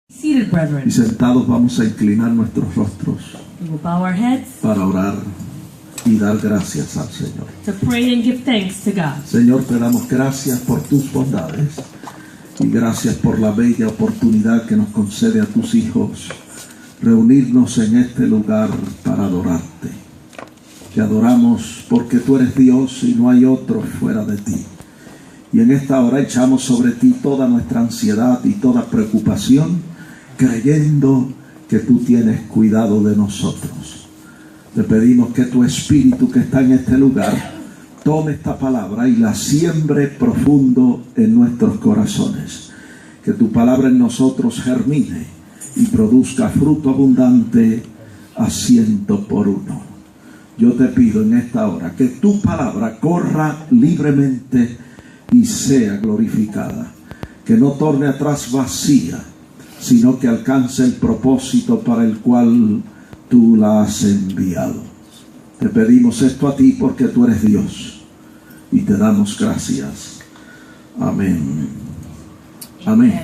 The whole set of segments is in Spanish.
Seated, brethren. Y sentados vamos a inclinar nuestros rostros We will bow our heads para orar y dar gracias al Señor. to pray and give thanks to God. Señor, te damos gracias por tus bondades y gracias por la bella oportunidad que nos concede a tus hijos reunirnos en este lugar para adorarte. Te adoramos porque tú eres Dios y no hay otro fuera de ti. Y en esta hora echamos sobre ti toda nuestra ansiedad y toda preocupación, creyendo que tú tienes cuidado de nosotros. Te pedimos que tu Espíritu que está en este lugar tome esta palabra y la siembre profundo en nuestros corazones. Que tu palabra en nosotros germine y produzca fruto abundante a 100 por 1. Yo te pido en esta hora que tu palabra corra libremente y sea glorificada. Que no torne atrás vacía, sino que alcance el propósito para el cual tú la has enviado. Te pedimos esto a ti porque tú eres Dios y te damos gracias. Amén. Amén.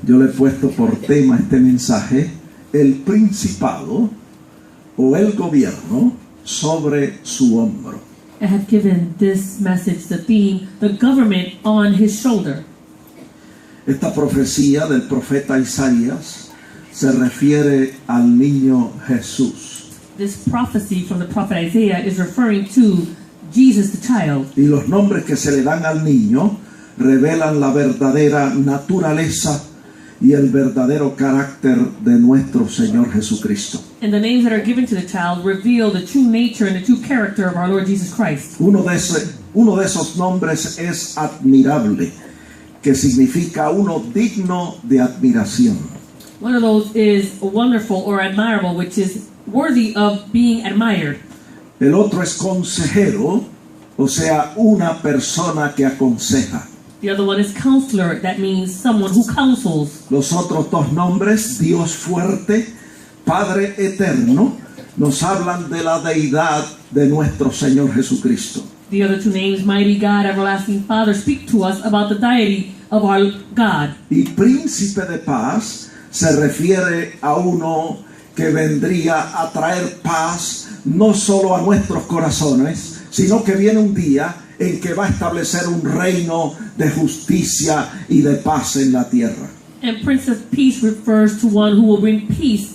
Yo le he puesto por tema este mensaje: el principado o el gobierno sobre su hombro. I have given this message the theme, the government on his shoulder. Esta profecía del profeta Isaías se refiere al niño Jesús. This prophecy from the prophet Isaiah is referring to Jesus the child. Y los nombres que se le dan al niño revelan la verdadera naturaleza y el verdadero carácter de nuestro Señor Jesucristo. And the names that are given to the child reveal the true nature and the true character of our Lord Jesus Christ. Uno de esos nombres es admirable, que significa uno digno de admiración. One of those is wonderful or admirable, which is worthy of being admired. El otro es consejero, o sea, una persona que aconseja. The other one is counselor, that means someone who counsels. Los otros dos nombres, Dios fuerte, Padre eterno, nos hablan de la deidad de nuestro Señor Jesucristo. The other two names, mighty God, everlasting Father, speak to us about the deity of our God. Y príncipe de paz se refiere a uno que vendría a traer paz no solo a nuestros corazones, sino que viene un día en que va a establecer un reino de justicia y de paz en la tierra. And Prince of Peace refers to one who will bring peace,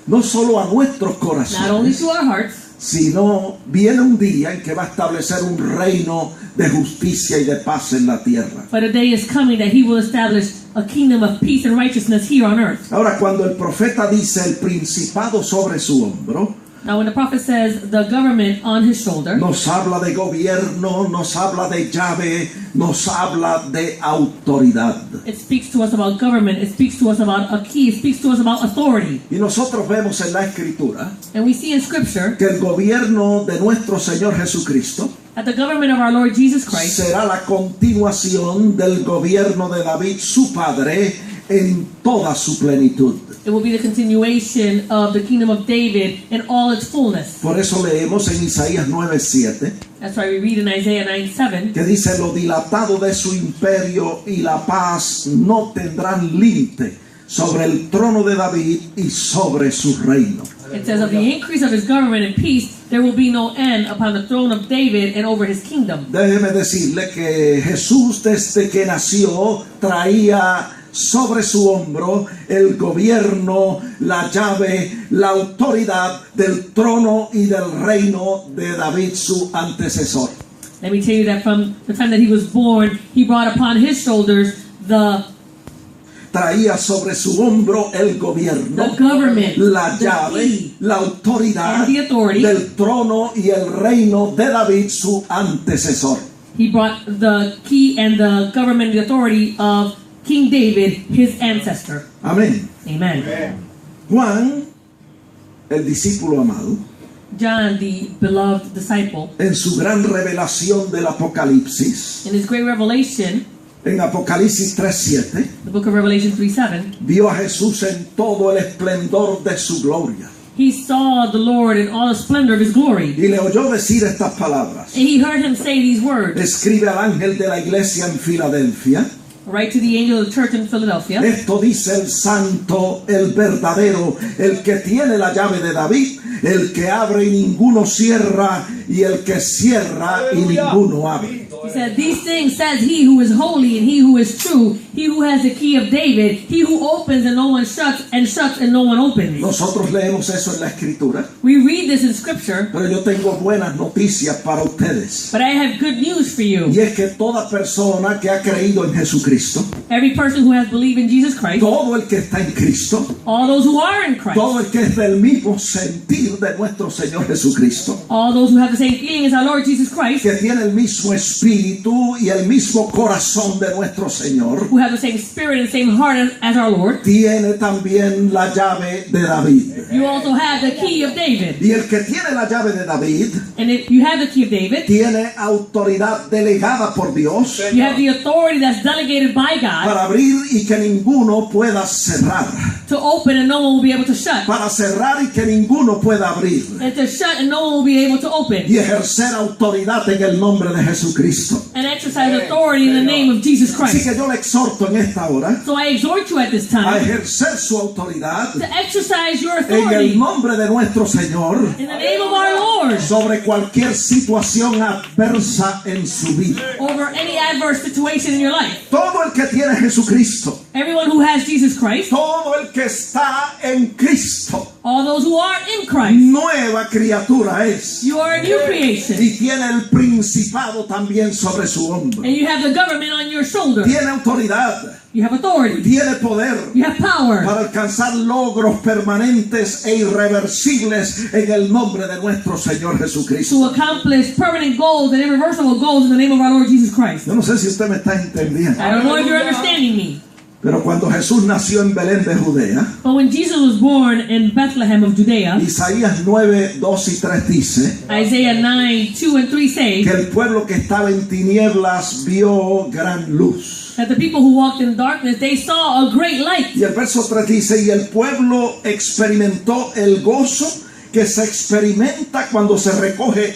No solo a nuestros not only corazones, to our hearts, sino viene un día en que va a establecer un reino de justicia y de paz en la tierra. but a day is coming that he will establish a kingdom of peace and righteousness here on earth. Ahora, cuando el profeta dice el principado sobre su hombro, Now when the prophet says the government on his shoulder, nos habla de gobierno, nos habla de llave, nos habla de autoridad. it speaks to us about government, it speaks to us about a key, it speaks to us about authority. Y nosotros vemos en la Escritura And we see in scripture que el gobierno de nuestro Señor Jesucristo that the government of our Lord Jesus Christ será la continuación del gobierno de David, su padre, en toda su plenitud. it will be the continuation of the kingdom of David in all its fullness. Por eso leemos en Isaías 9:7 That's why we read in Isaiah 9:7 que dice: lo dilatado de su imperio y la paz no tendrán límite sobre el trono de David y sobre su reino. It says, of the increase of his government and peace, there will be no end upon the throne of David and over his kingdom. Déjeme decirle que Jesús, desde que nació, traía sobre su hombro el gobierno, la llave, la autoridad del trono y del reino de David, su antecesor. Let me tell you that from the time that he was born, he brought upon his shoulders Traía sobre su hombro el gobierno, the government, la the llave, key, la autoridad and the authority. del trono y el reino de David, su antecesor. He brought the key and the government, the authority of King David, his ancestor. Amén. Amen. Juan, el discípulo amado, John, the beloved disciple, en su gran revelación del Apocalipsis, in his great revelation, en Apocalipsis 3:7, the book of Revelation 3:7, vio a Jesús en todo el esplendor de su gloria. he saw the Lord in all the splendor of his glory. Y le oyó decir estas palabras: And he heard him say these words. escribe al ángel de la iglesia en Filadelfia, Write to the angel of the church in Philadelphia. Esto dice el santo, el verdadero, el que tiene la llave de David, el que abre y ninguno cierra, y el que cierra y ninguno abre. He said, these things says he who is holy and he who is true, he who has the key of David, he who opens and no one shuts, and shuts and no one opens. Nosotros leemos eso en la Escritura, We read this in scripture, pero yo tengo buenas noticias para ustedes. but I have good news for you. Y es que toda persona que ha creído en Jesucristo, Every person who has believed in Jesus Christ, todo el que está en Cristo, all those who are in Christ, todo el que es del mismo sentir de nuestro Señor Jesucristo, all those who have the same feeling as our Lord Jesus Christ, que tiene el mismo espíritu y el mismo corazón de nuestro Señor, who have the same spirit and same heart as our Lord, tiene también la llave de David. you also have the key of David. Y el que tiene la llave de David And if you have the key of David, tiene autoridad delegada por Dios you have the authority that's delegated by God para abrir y que ninguno pueda cerrar, to open and no one will be able to shut, para cerrar y que ninguno pueda abrir, and to shut and no one will be able to open, y ejercer autoridad en el nombre de Jesucristo. and exercise authority in the name of Jesus Así Christ. que yo le exhorto en esta hora So I exhort you at this a time ejercer su autoridad to exercise your en el authority nombre de nuestro Señor in the name of our Lord sobre cualquier situación adversa en su vida. over any adverse situation in your life. Todo el que tiene Jesucristo, Everyone who has Jesus Christ, todo el que está en Cristo, all those who are in Christ, nueva criatura es, you are a new creation, y tiene el principado también sobre su hombro. and you have the government on your shoulder. Tiene autoridad, You have authority. tiene poder You have power para alcanzar logros permanentes e irreversibles en el nombre de nuestro Señor Jesucristo. to accomplish permanent goals and irreversible goals in the name of our Lord Jesus Christ. Yo no sé si usted me está entendiendo, I don't know if you're understanding me, pero cuando Jesús nació en Belén de Judea, but when Jesus was born in Bethlehem of Judea, Isaías 9, 2 y 3 dice Isaiah 9, 2 and 3 say que el pueblo que estaba en tinieblas vio gran luz. that the people who walked in darkness, they saw a great light. Y el verso 3 dice, y el pueblo experimentó el gozo que se experimenta cuando se recoge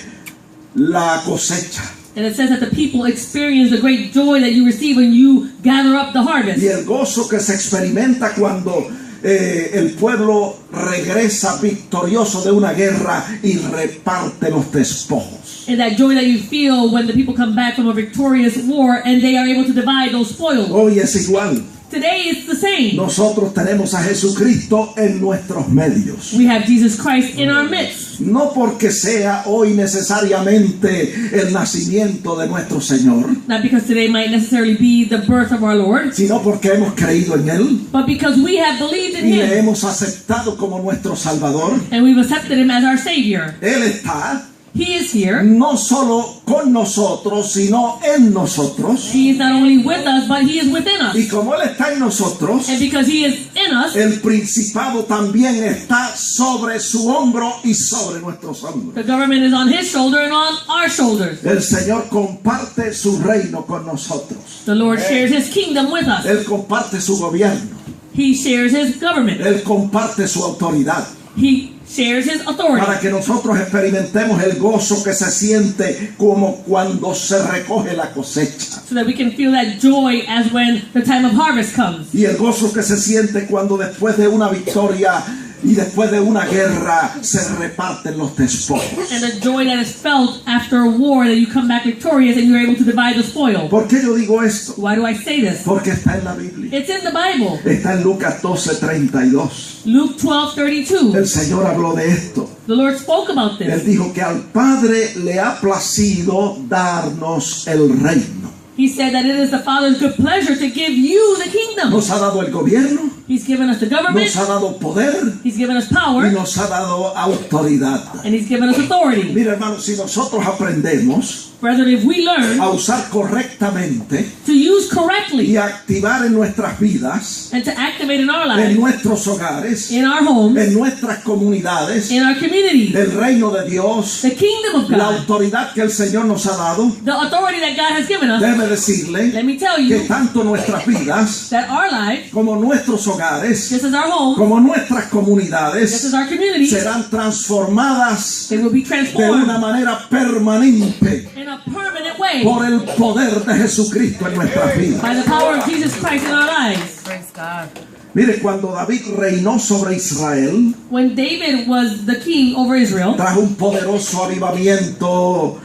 la cosecha. And it says that the people experience the great joy that you receive when you gather up the harvest. Y el gozo que se experimenta cuando el pueblo regresa victorioso de una guerra y reparte los despojos. And that joy that you feel when the people come back from a victorious war and they are able to divide those spoils. Hoy es igual. Today it's the same. Nosotros tenemos a Jesucristo en nuestros medios. We have Jesus Christ in our midst. No porque sea hoy necesariamente el nacimiento de nuestro Señor, Not because today might necessarily be the birth of our Lord, sino porque hemos creído en Él but because we have believed in y le Him hemos aceptado como nuestro Salvador. and we've accepted Him as our Savior. Él está He is here. no solo con nosotros, sino en nosotros. He is not only with us, but He is within us. Y como Él está en nosotros, And because He is in us, el principado también está sobre su hombro y sobre nuestros hombros. the government is on His shoulder and on our shoulders. El Señor comparte su reino con nosotros. The Lord shares His kingdom with us. Él comparte su gobierno. He shares His government. Él comparte su autoridad. He shares His authority. Para que nosotros experimentemos el gozo que se siente como cuando se recoge la cosecha. So that we can feel that joy as when the time of harvest comes. Y el gozo que se siente cuando después de una victoria y después de una guerra se reparten los despojos. And the joy that is felt after a war, that you come back victorious and you're able to divide the spoil. ¿Por qué yo digo esto? Why do I say this? Porque está en la Biblia. It's in the Bible. Está en Lucas 12:32. Luke 12:32. El Señor habló de esto. The Lord spoke about Él this. dijo que al Padre le ha placido darnos el reino. He said that it is the Father's good pleasure to give you the kingdom. Nos ha dado el gobierno, He's given us the government, nos ha dado poder He's given us y power, nos ha dado autoridad. and He's given us authority. Mira, hermano, si nosotros aprendemos Brethren, if we learn a usar correctamente to use correctly y activar en nuestras vidas, and to activate in our en lives, nuestros hogares, in our homes, en nuestras comunidades, in our communities, el reino de Dios, the kingdom of la God, autoridad que el Señor nos ha dado, the authority that God has given us, déjeme decirle let me tell que you tanto nuestras vidas that our lives, como nuestros hogares, just as our home, como nuestras just comunidades, as our communities, serán transformadas they will be de una transformed manera permanente in a permanent way por el poder de Jesucristo en nuestras vidas. by the power of Jesus Christ in our lives. Praise God. Mire, cuando David reinó sobre Israel, When David was the king over Israel, trajo un poderoso avivamiento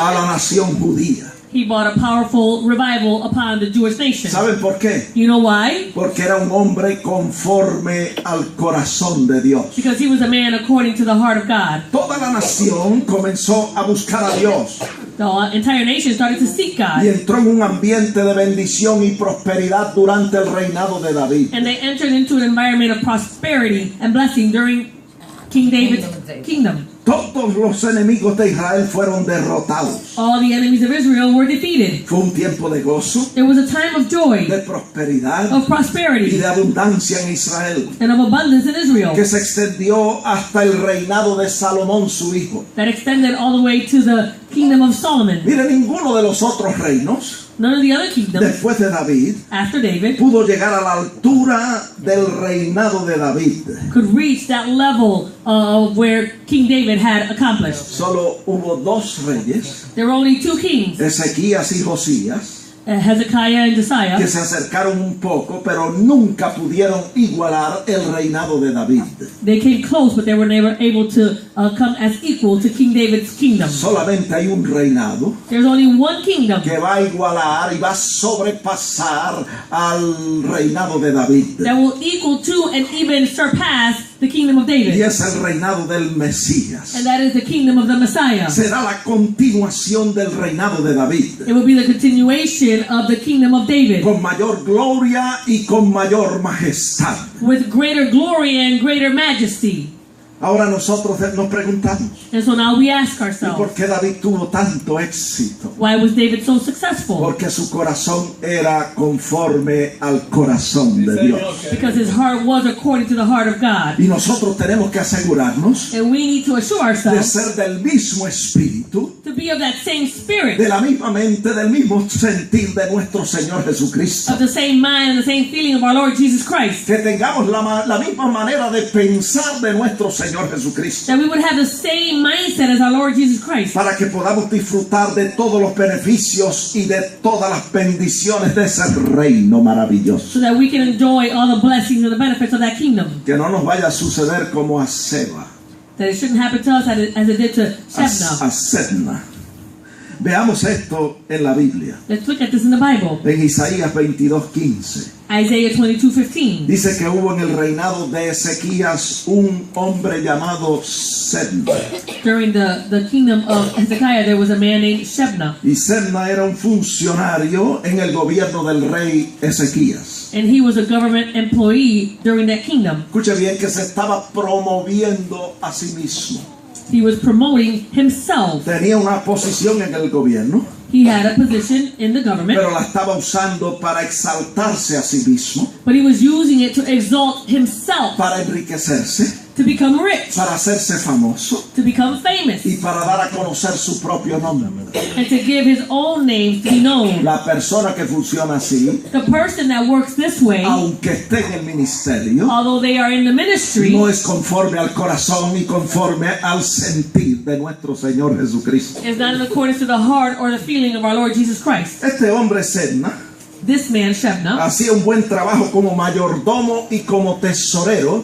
a la nación judía. he brought a powerful revival upon the Jewish nation. ¿Saben por qué? You know why? Porque era un hombre conforme al corazón de Dios. Because he was a man according to the heart of God. Toda la nación comenzó a buscar a Dios The entire nation started to seek y God. entró en un ambiente de bendición y prosperidad durante el reinado de David. And they entered into an environment of prosperity and blessing during King David's kingdom. Todos los enemigos de Israel fueron derrotados. All the enemies of Israel were defeated. Fue un tiempo de gozo, There was a time of joy, de prosperidad of y prosperity, de abundancia en Israel, and of abundance in Israel que se extendió hasta el reinado de Salomón su hijo. that extended all the way to the kingdom of Solomon. Mire, ninguno de los otros reinos None of the other kingdoms después de David after David pudo llegar a la altura del reinado de David. could reach that level of where King David had accomplished. Solo hubo dos reyes, There were only two kings, Ezequías y Josías, Hezekiah and Josiah, que se acercaron un poco, pero nunca pudieron igualar el reinado de David. They came close, but they were never able to come as equal to King David's kingdom. Solamente hay un reinado There's only one kingdom que va a igualar y va a sobrepasar al reinado de David. that will equal to and even surpass the kingdom of Y David, es el reinado del Mesías. and that is the kingdom of the Messiah. Será la continuación del reinado de David, It will be the continuation of the kingdom of David con mayor gloria y con mayor majestad. with greater glory and greater majesty. Ahora nosotros nos preguntamos, And so now we ask ¿y ourselves, por qué David tuvo tanto éxito? why was David so successful? Porque su corazón era conforme al corazón de Dios. Because his heart was according to the heart of God. Y nosotros tenemos que asegurarnos And we need to assure de ourselves ser del mismo espíritu, to be of that same spirit, de la misma mente, del mismo sentir de nuestro Señor Jesucristo. of the same mind and the same feeling of our Lord Jesus Christ. Que tengamos la misma manera de pensar de nuestro Señor Jesucristo. That we would have the same mindset as our Lord Jesus Christ. Para que podamos disfrutar de todos los beneficios y de todas las bendiciones de ese reino maravilloso. So that we can enjoy all the blessings and the benefits of that kingdom. Que no nos vaya a suceder como a Seba, That it shouldn't happen to us as it did to Shebna. a Sedna. Veamos esto en la Biblia. Let's look at this in the Bible. En Isaías 22:15. Isaiah 22:15. Dice que hubo en el reinado de Ezequías un hombre llamado Sedna. During the kingdom of Hezekiah, there was a man named Shebna. Y Sedna era un funcionario en el gobierno del rey Ezequías. And he was a government employee during that kingdom. Escuche bien que se estaba promoviendo a sí mismo. He was promoting himself. Tenía una posición en el gobierno, He had a position in the government, pero la estaba usando para exaltarse a sí mismo, but he was using it to exalt himself, para enriquecerse, to become rich, para hacerse famoso to become famous, y para dar a conocer su propio nombre. and to give his own name to be known. La persona que funciona así, The person that works this way, aunque esté en el ministerio, although they are in the ministry, no es conforme al corazón y conforme al sentir de nuestro Señor Jesucristo. is not in accordance to the heart or the feeling of our Lord Jesus Christ. Este hombre Sedna This man, Shebna, hacía un buen trabajo como mayordomo y como tesorero,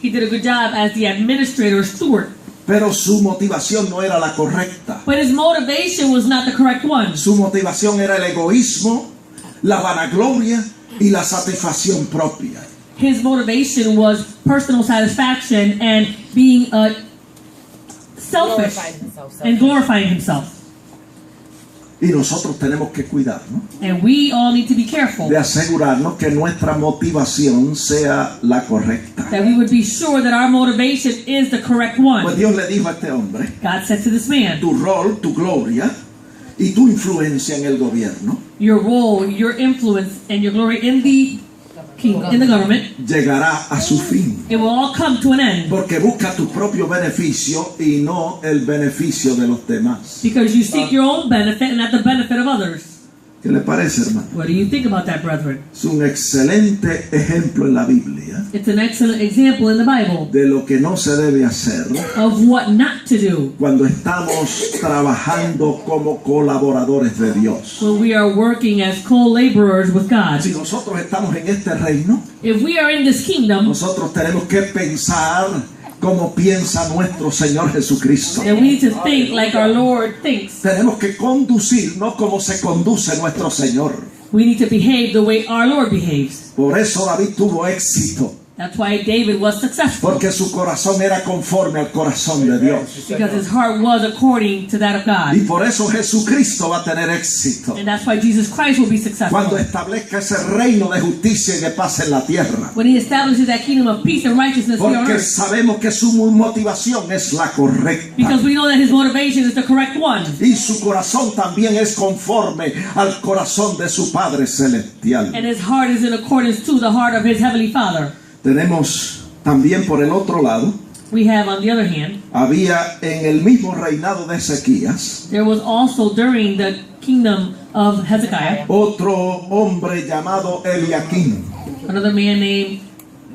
he did a good job as the administrator or steward, pero su motivación no era la correcta. but his motivation was not the correct one. Su motivación era el egoísmo, la vanagloria y la satisfacción propia. His motivation was personal satisfaction and being selfish Glorified himself. and glorifying himself. Y nosotros tenemos que cuidarnos And we all need to be careful de asegurarnos que nuestra motivación sea la correcta. that we would be sure that our motivation is the correct Pues one. Dios le dijo a este hombre, God said to this man, tu rol, tu gloria y tu influencia en el gobierno your role, your influence, and your glory in the in the government, llegará a su fin. it will all come to an end Porque busca tu propio beneficio y no el beneficio de los demás. because you seek your own benefit and not the benefit of others. ¿Qué le parece, hermano? What do you think about that, brethren? Es un excelente ejemplo en la Biblia It's an excellent example in the Bible de lo que no se debe hacer of what not to do cuando estamos trabajando como colaboradores de Dios. when we are working as co-laborers with God. Si nosotros estamos en este reino, If we are in this kingdom, nosotros tenemos que pensar como piensa nuestro Señor Jesucristo. then we need to think like our Lord thinks. Tenemos que conducirnos como se conduce nuestro Señor. We need to behave the way our Lord behaves. Por eso David tuvo éxito, That's why David was successful, porque su corazón era conforme al corazón de Dios. because his heart was according to that of God. Y por eso Jesucristo va a tener éxito And that's why Jesus Christ will be cuando successful. establezca ese reino de justicia y de paz en la tierra. When he establishes that kingdom of peace and righteousness here on Porque earth. sabemos que su motivación es la correcta. Because we know that his motivation is the correct one. Y su corazón también es conforme al corazón de su Padre Celestial. And his heart is in accordance to the heart of his heavenly Father. Tenemos también por el otro lado, We have, on the other hand, había en el mismo reinado de Ezequías there was also during the kingdom of Hezekiah, otro hombre llamado Eliaquim, another man named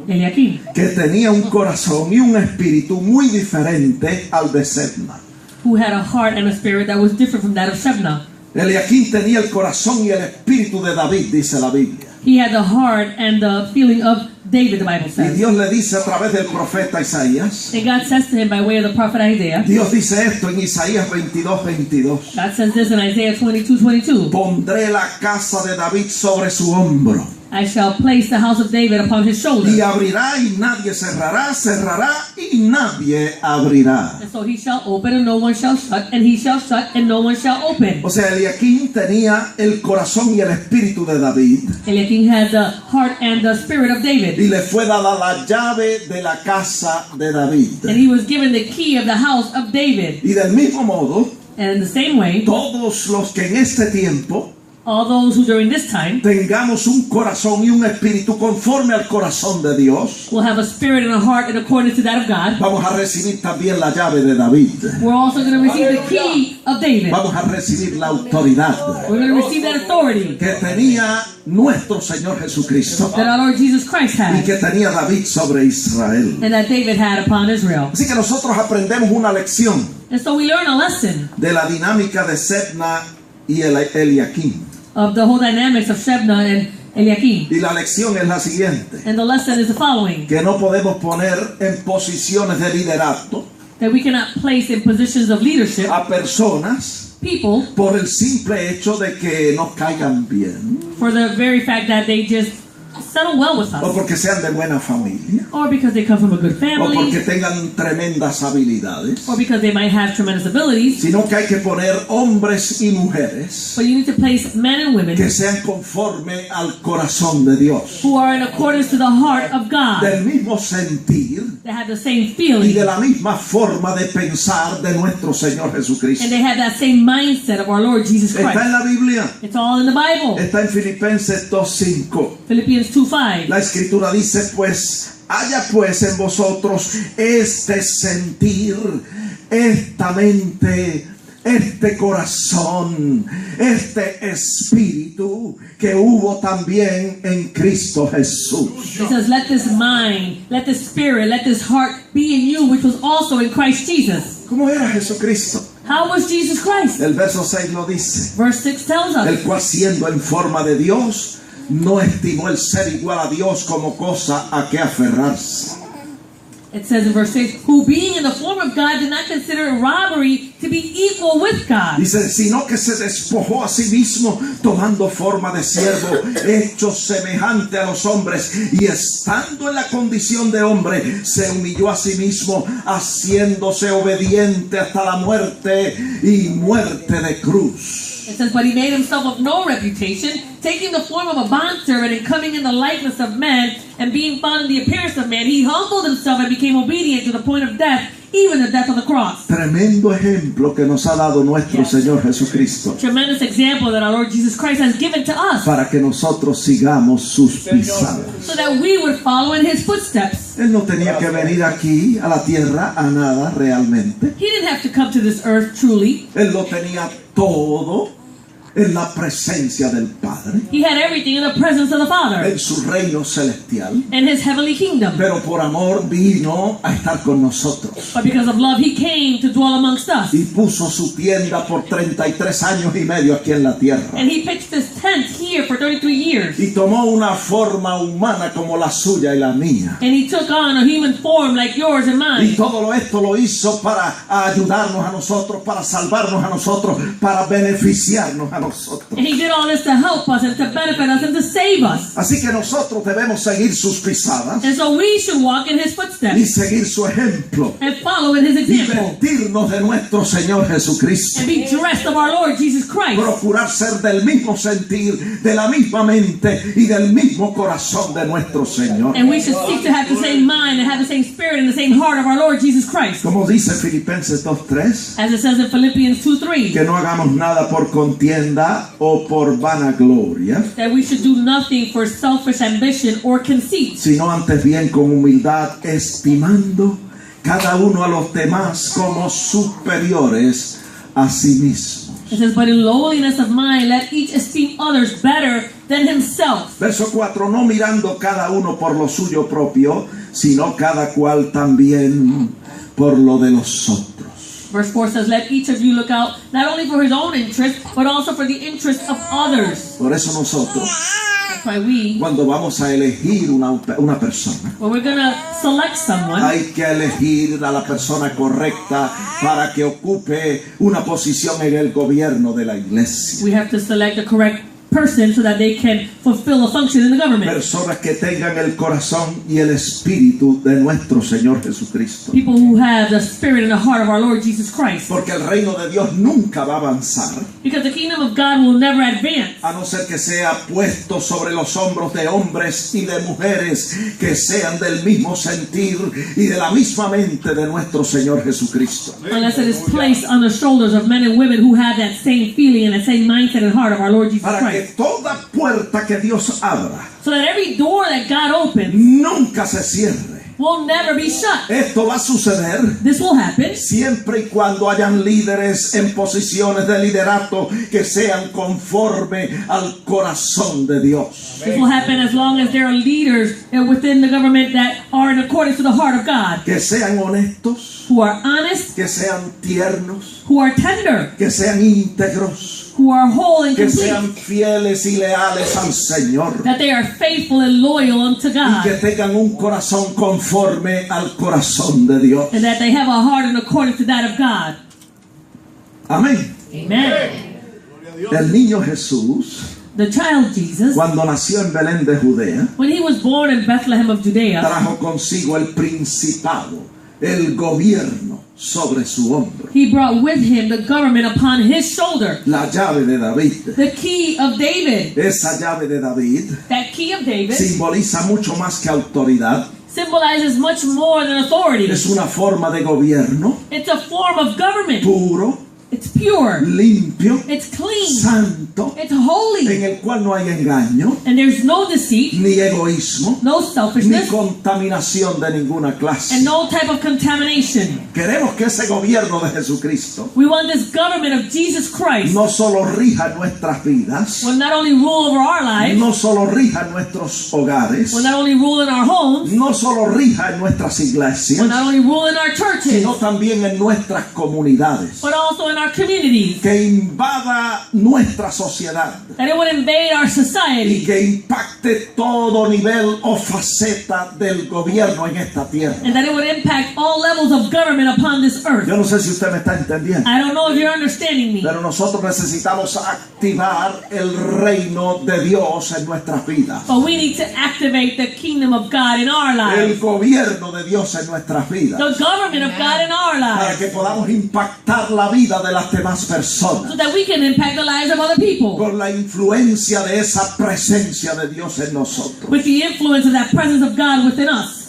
Eliakim, que tenía un corazón y un espíritu muy diferente al de Sebna. who had a heart and a spirit that was different from that of Shebna. Eliaquim tenía el corazón y el espíritu de David, dice la Biblia. He had the heart and the feeling of David, the Bible Y says. Dios le dice a través del profeta Isaías, And God says to him by way of the prophet Isaiah, Dios dice esto en Isaías 22:22. God says this in Isaiah 22:22. Pondré la casa de David sobre su hombro. I shall place the house of David upon his Y shoulder. abrirá y nadie cerrará, cerrará y nadie abrirá. And so he shall open and no one shall shut, and he shall shut and no one shall open. O sea, Eliaquim tenía el corazón y el espíritu de David Eliakim had the heart and the spirit of David. y le fue dada la llave de la casa de David. And he was given the key of the house of David. Y del mismo modo, And in the same way, todos los que en este tiempo all those who during this time tengamos un corazón y un espíritu conforme al corazón de Dios, will have a spirit and a heart in accordance to that of God, vamos a recibir también la llave de David. we're also going to receive the key of David. Vamos a recibir la autoridad We're going to receive that authority que tenía nuestro Señor Jesucristo that our Lord Jesus Christ y had que tenía David sobre Israel. and that David had upon Israel. Así que nosotros aprendemos una lección And so we learn a lesson de la dinámica de Sebna y Eliaquim. of the whole dynamics of Shebna and Eliakim. Y la lección es la siguiente: And the lesson is the following, que no podemos poner en posiciones de liderazgo that we cannot place in positions of leadership a personas people por el simple hecho de que nos caigan bien for the very fact that they just settle well with o us, porque sean de buena familia or because they come from a good o porque family, tengan tremendas habilidades, or because they might have tremendous abilities. sino que hay que poner hombres y mujeres But you need to place men and women que sean conforme al corazón de Dios, who are in accordance to the heart of God, del mismo sentir that have the same y feeling, de la misma forma de pensar de nuestro Señor Jesucristo. and they have that same mindset of our Lord Jesus Está en Christ. la Biblia, It's all in the Bible. está en Filipenses 2:5. Philippians 2:5. La escritura dice, pues, haya pues en vosotros este sentir, esta mente, este corazón, este espíritu que hubo también en Cristo Jesús. It says, let this mind, let this spirit, let this heart be in you, which was also in Christ Jesus. ¿Cómo era Jesucristo? How was Jesus Christ? El verso 6 lo dice, Verse 6 tells el us, cual siendo en forma de Dios, no estimó el ser igual a Dios como cosa a que aferrarse. it says in verse 6, who being in the form of God did not consider it robbery to be equal with God. Dice, sino que se despojó a sí mismo, tomando forma de siervo, hecho semejante a los hombres, y estando en la condición de hombre, se humilló a sí mismo, haciéndose obediente hasta la muerte y muerte de cruz. It says, but he made himself of no reputation, taking the form of a bondservant and coming in the likeness of men, and being found in the appearance of man, he humbled himself and became obedient to the point of death, even the death on the cross. Tremendo ejemplo que nos ha dado nuestro Señor Jesucristo, Tremendous example that our Lord Jesus Christ has given to us, para que nosotros sigamos sus pisadas. so that we would follow in his footsteps. Él no tenía que venir aquí a la tierra a nada realmente. He didn't have to come to this earth truly. Él lo tenía todo en la presencia del Padre, He had everything in the presence of the Father en su reino celestial, in His heavenly kingdom. pero por amor vino a estar con nosotros But because of love, He came to dwell amongst us. y puso su tienda por 33 años y medio aquí en la tierra. And He pitched His tent here for 33 years. Y tomó una forma humana como la suya y la mía. And He took on a human form like yours and Y mine. todo esto lo hizo para ayudarnos a nosotros, para salvarnos a nosotros, para beneficiarnos a nosotros. And He did all this to help us and to benefit us and to save us. Así que nosotros debemos seguir sus pisadas And so we should walk in His y footsteps seguir su ejemplo and follow in His y example. vestirnos de nuestro Señor Jesucristo. And be dressed of our Lord Jesus Christ. Procurar ser del mismo sentir, de la misma mente y del mismo corazón de nuestro Señor. And we should seek to have the same mind and have the same spirit and the same heart of our Lord Jesus Christ. Como dice Filipenses 2:3, As it says in Philippians 2:3, que no hagamos nada por contienda o por vanagloria, that we should do nothing for selfish ambition or conceit, sino antes bien con humildad, estimando cada uno a los demás como superiores a sí mismos. it says, but in lowliness of mind, let each esteem others better than himself. Verso 4, no mirando cada uno por lo suyo propio, sino cada cual también por lo de los otros. Verse 4 says, let each of you look out not only for his own interest, but also for the interest of others. Por eso nosotros, That's why we, cuando vamos a elegir una persona, when we're going to select someone, hay que elegir a la persona correcta para que ocupe una posición en el gobierno de la iglesia. we have to select the correct person so that they can fulfill a function in the government. Personas que tengan el corazón y el espíritu de nuestro Señor Jesucristo. People who have the spirit and the heart of our Lord Jesus Christ. Porque el reino de Dios nunca va a avanzar Because the kingdom of God will never advance a no ser que sea puesto sobre los hombros de hombres y de mujeres que sean del mismo sentir y de la misma mente de nuestro Señor Jesucristo. unless it is placed on the shoulders of men and women who have that same feeling and that same mindset and heart of our Lord Jesus Para que Christ. toda puerta que Dios abra So that every door that God opens nunca se cierre. will never be shut. Esto va a suceder This will happen siempre y cuando hayan líderes en posiciones de liderato que sean conforme al corazón de Dios. This will happen as long as there are leaders within the government that are in accordance to the heart of God, Que sean honestos, who are honest, que sean tiernos, who are tender, que sean íntegros, who are whole and que complete, sean fieles y leales al Señor. that they are faithful and loyal unto Y que God, tengan un corazón conforme al corazón de Dios. and that they have a heart in accordance to that of God. Amén. Amen. El niño Jesús, The child Jesus, cuando nació en Belén de Judea, when he was born in Bethlehem of Judea, trajo consigo el principado, el gobierno sobre su hombro, he brought with him the government upon his shoulder, la llave de David. the key of David. Esa llave de David That key of David simboliza mucho más que autoridad. symbolizes much more than authority. Es una forma de gobierno It's a form of government. puro, It's pure. limpio, It's clean. santo, It's holy. en el cual no hay engaño, And there's no deceit, ni egoísmo, no ni selfishness, contaminación de ninguna clase. and no type of contamination. Queremos que ese gobierno de Jesucristo We want this government of Jesus Christ no solo rija nuestras vidas, will not only rule over our lives, no solo rija nuestros hogares, will not only rule in our homes, no solo rija en nuestras iglesias, will not only rule in our churches, sino también en nuestras comunidades. but also in our communities. Que invada nuestra sociedad That it would invade our y society, que impacte todo nivel o faceta del gobierno en esta tierra. and that it would impact all levels of government upon this earth. Yo no sé si usted me está entendiendo, I don't know if you're understanding me, pero nosotros necesitamos activar el reino de Dios en nuestras vidas. but we need to activate the kingdom of God in our El lives, gobierno de Dios en nuestras vidas. the government of God in our Para lives, que podamos impactar la vida de las demás so personas. that we can impact the lives of other people Con la influencia de esa presencia de Dios en nosotros. with the influence of that presence of God within us,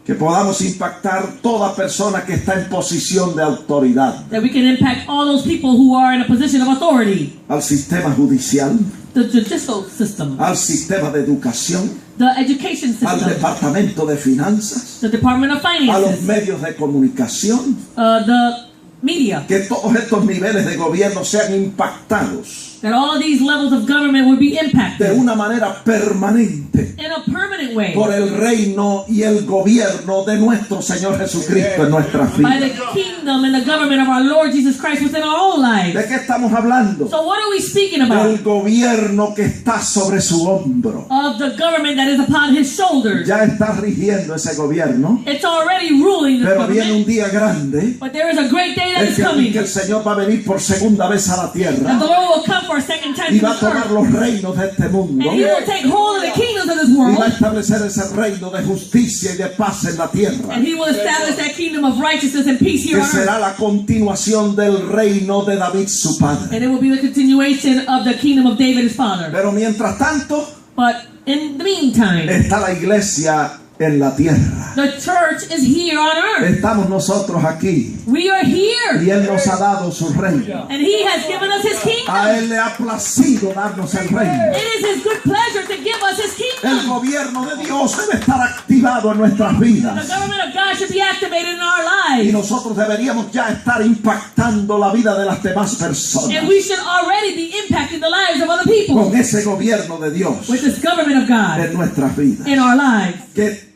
Que podamos impactar toda persona que está en posición de autoridad. that we can impact all those people who are in a position of authority, Al sistema judicial, the judicial system, al sistema de educación, the education al system, departamento de finanzas, the Department of a los Finances, medios de comunicación. the media, Que todos estos niveles de gobierno sean impactados that all of these levels of government would be de impacted una manera permanente in a permanent way por el reino y el gobierno de nuestro Señor Jesucristo en nuestras by the vidas. kingdom and the government of our Lord Jesus Christ within our own ¿De lives. qué estamos hablando? So what are we speaking Del about? gobierno que está sobre su hombro. Of the government that is upon his shoulders. Ya está rigiendo ese gobierno, It's already ruling this pero viene un government, día grande but there is a great day that en is que coming. el Señor va a venir por segunda vez a la That the tierra Lord will come for a second time y to va a this tomar earth. los reinos de este mundo And he will take hold of the kingdoms of this y va a world. establecer ese reino de justicia y de paz en la tierra, And he will establish that kingdom of righteousness and peace here que on earth. será la continuación del reino de David su padre. And it will be the continuation of the kingdom of David his father. Pero mientras tanto But in the meantime, está la iglesia en la tierra. the church is here on earth. Estamos nosotros aquí We are here. y Él nos ha dado su reino. And he has given us his A kingdom. Él le ha placido darnos el reino. It is his good pleasure to give us his El kingdom. gobierno de Dios debe estar activado en nuestras The vidas. government of God should be activated in our Y lives. nosotros deberíamos ya estar impactando la vida de las demás personas And we should already be impacting the lives of other people con ese gobierno de Dios with this government of God en nuestras vidas. in our lives.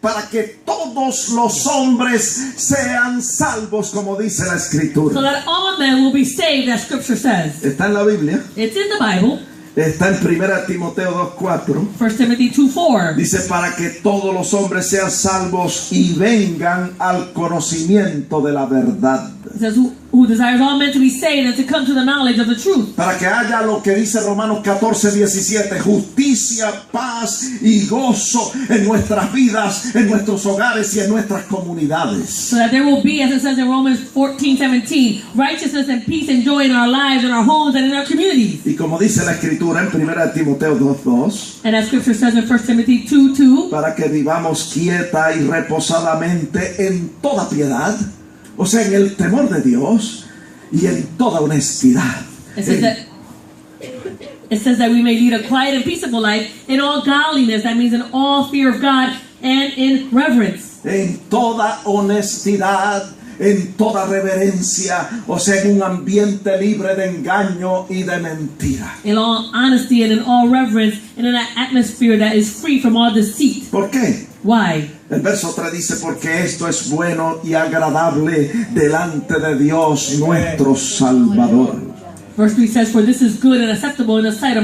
Para que todos los hombres sean salvos, como dice la So Escritura. that all men will be saved, as scripture says. Está en la Biblia. It's in the Bible. Está en 1 Timoteo 2:4. 1 Timothy 2:4. Dice, para que todos los hombres sean salvos y vengan al conocimiento de la verdad. It says, who desires all men to be saved and to come to the knowledge of the truth. Para que haya lo que dice Romanos 14:17, justicia, paz y gozo en nuestras vidas, en nuestros hogares y en nuestras comunidades. So that there will be, as it says in Romans 14:17, righteousness and peace and joy in our lives, in our homes, and in our communities. Y como dice la Escritura en 1 Timoteo 2:2, And as scripture says in 1 Timothy 2:2, para que vivamos quieta y reposadamente en toda piedad, o sea, en el temor de Dios y en toda honestidad. it says that we may lead a quiet and peaceable life in all godliness. That means in all fear of God and in reverence. En toda honestidad, en toda reverencia, o sea, en un ambiente libre de engaño y de mentira. In all honesty and in all reverence, and in an atmosphere that is free from all deceit. ¿Por qué? Why? El verso 3 dice, porque esto es bueno y agradable delante de Dios nuestro Salvador. Verse 3 says, for this is good and acceptable in the sight of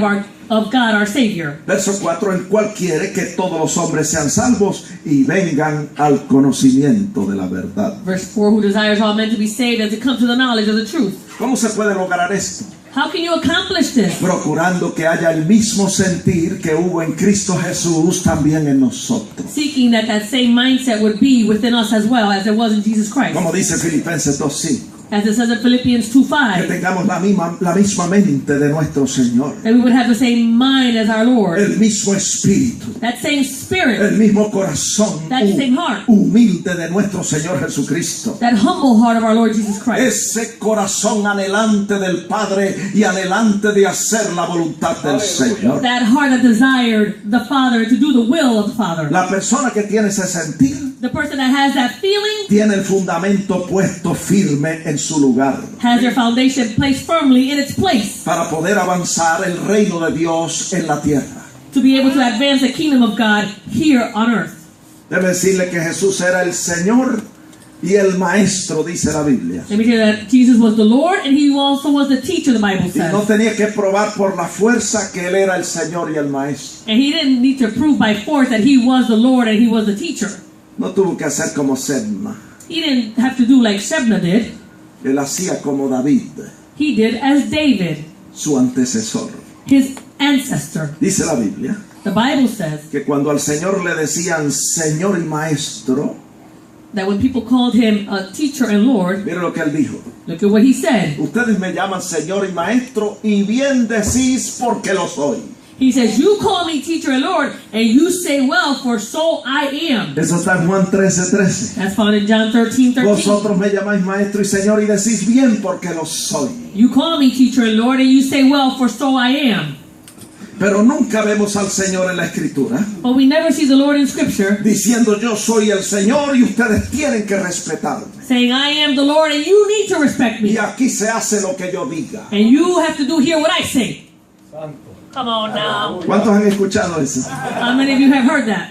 God our Savior. Verso 4, el cual quiere que todos los hombres sean salvos y vengan al conocimiento de la verdad. Verse 4, who desires all men to be saved and to come to the knowledge of the truth. ¿Cómo se puede lograr esto? How can you accomplish this? Procurando que haya el mismo sentir que hubo en Cristo Jesús también en nosotros. Seeking that same mindset would be within us as well as there was in Jesus Christ. Como dice Filipenses 2:5. As it says in Philippians Que 2:5, tengamos la misma mente de nuestro Señor. that we would have the same mind as our Lord. El mismo espíritu. That same spirit, El mismo corazón that same heart, humilde de nuestro Señor Jesucristo. that humble heart of our Lord Jesus Christ. Ese corazón anhelante del Padre y anhelante de hacer la voluntad del Señor. That heart that desired the Father to do the will of the Father. La persona que tiene ese sentir The person that has that feeling tiene el fundamento puesto firme en su lugar has their foundation placed firmly in its place para poder avanzar el reino de Dios en la tierra. to be able to advance the kingdom of God here on earth. Debe decirle que Jesús era el Señor y el Maestro, dice la Biblia. Let me tell you that Jesus was the Lord and he also was the teacher, the Bible Y no says. tenía que probar por la fuerza que Él era el Señor y el Maestro. And he didn't need to prove by force that he was the Lord and he was the teacher. No tuvo que hacer como Sedma. He didn't have to do like Shebna did. Él hacía como David, He did as David, su antecesor. his ancestor. Dice la Biblia The Bible says que cuando al Señor le decían Señor y Maestro, that when people called him a teacher and Lord, mire lo que Él dijo. look at what he said. Ustedes me llaman Señor y Maestro y bien decís porque lo soy. He says, you call me teacher and Lord, and you say, well, for so I am. Eso está en Juan 13:13. That's found in John 13:13. Vosotros me llamáis Maestro y Señor y decís bien porque lo soy. You call me teacher and Lord, and you say, well, for so I am. Pero nunca vemos al Señor en la Escritura But we never see the Lord in Scripture diciendo yo soy el Señor y ustedes tienen que respetarme. saying, I am the Lord, and you need to respect Y me. aquí se hace lo que yo diga. And you have to do here what I say. Come on now. ¿Cuántos han escuchado eso? How many of you have heard that?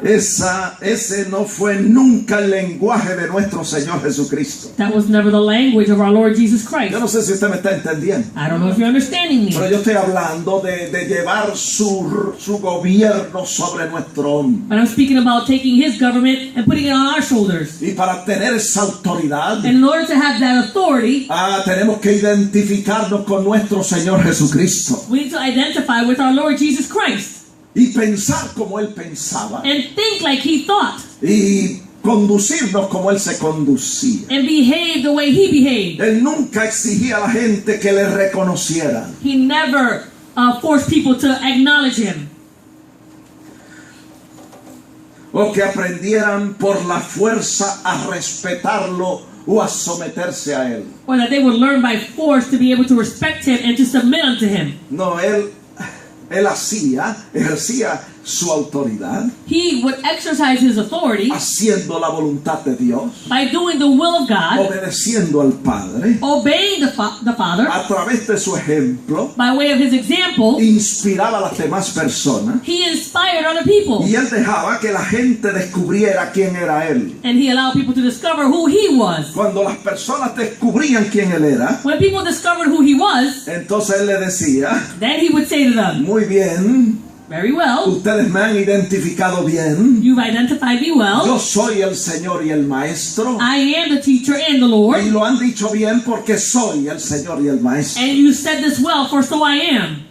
Ese no fue nunca el lenguaje de nuestro Señor Jesucristo. That was never the language of our Lord Jesus Christ. Yo no sé si usted me está entendiendo. I don't know if you're understanding me. Pero yo estoy hablando de llevar su gobierno sobre nuestro hombro. But I'm speaking about taking his government and putting it on our shoulders. Y para tener esa autoridad, And in order to have that authority, tenemos que identificarnos con nuestro Señor Jesucristo. we need to identify with our Lord Jesus Christ Y pensar como Él pensaba. and think like he thought Y conducirnos como Él se conducía. and behave the way he behaved. Él nunca exigía a la gente que le reconocieran. He never forced people to acknowledge him O que aprendieran por la fuerza a respetarlo o a someterse a Él. or that they would learn by force to be able to respect him and to submit unto him. No, Él ejercía su autoridad He would exercise his authority haciendo la voluntad de Dios, by doing the will of God, obedeciendo al Padre, obeying the Father a través de su ejemplo, by way of his example. inspiraba a las demás personas He inspired other people, y Él dejaba que la gente descubriera quién era Él. and he allowed people to discover who he was. Cuando las personas descubrían quién Él era, When people discovered who he was, entonces Él le decía: then he would say to them, muy bien, very well, ustedes me han identificado bien, you've identified me yo well. soy el Señor y el Maestro. I am the teacher and the Y Lord. lo han dicho bien porque soy el Señor y el Maestro. And you said this well, for so I am.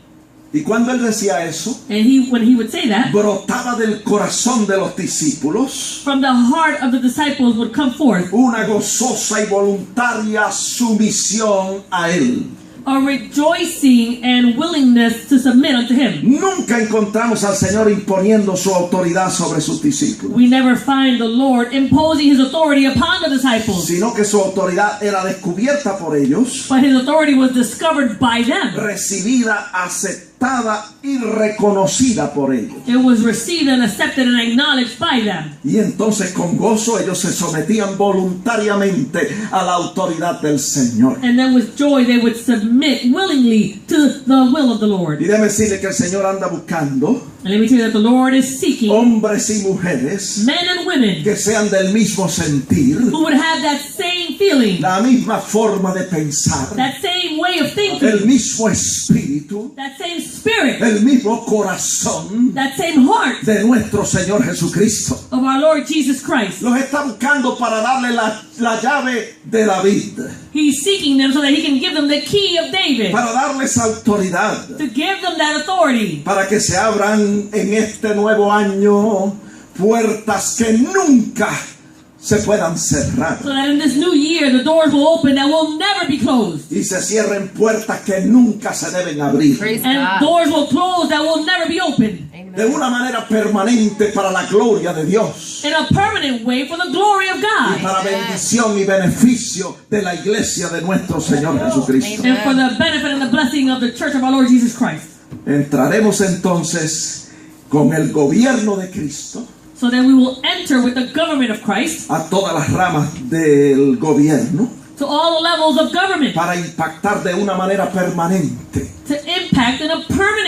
Y cuando Él decía eso, And when he would say that, brotaba del corazón de los discípulos from the heart of the disciples would come forth una gozosa y voluntaria sumisión a Él. a rejoicing and willingness to submit unto him. Nunca encontramos al Señor imponiendo su autoridad sobre sus discípulos, We never find the Lord imposing his authority upon the disciples, sino que su autoridad era descubierta por ellos, but his authority was discovered by them. recibida, aceptada y reconocida por ellos. It was received and accepted and acknowledged by them. Y entonces con gozo ellos se sometían voluntariamente a la autoridad del Señor. And then with joy they would submit willingly to the will of the Lord. Y déjeme decirle que el Señor anda buscando And let me tell you that the Lord is seeking hombres y mujeres men and women que sean del mismo sentir, who would have that same feeling, la misma forma de pensar, that same way of el thinking, mismo espíritu, that same spirit, el mismo corazón that same heart de nuestro Señor Jesucristo. of our Lord Jesus Christ. Los está buscando para darle la llave de David, He's seeking them so that he can give them the key of David, para darles autoridad, to give them that authority, para que se abran en este nuevo año puertas que nunca se puedan cerrar so that in this new year the doors will open that will never be closed, y se cierren puertas que nunca se deben abrir and doors will close that will never be opened de una manera permanente para la gloria de Dios in a permanent way for the glory of y God para bendición y beneficio de la iglesia de nuestro Señor Jesucristo. and for the benefit and the blessing of the church of our Lord Jesus Christ. Entraremos entonces con el gobierno de Cristo So that we will enter with the government of Christ a todas las ramas del gobierno to all the levels of government para impactar de una manera permanente to impact in a permanent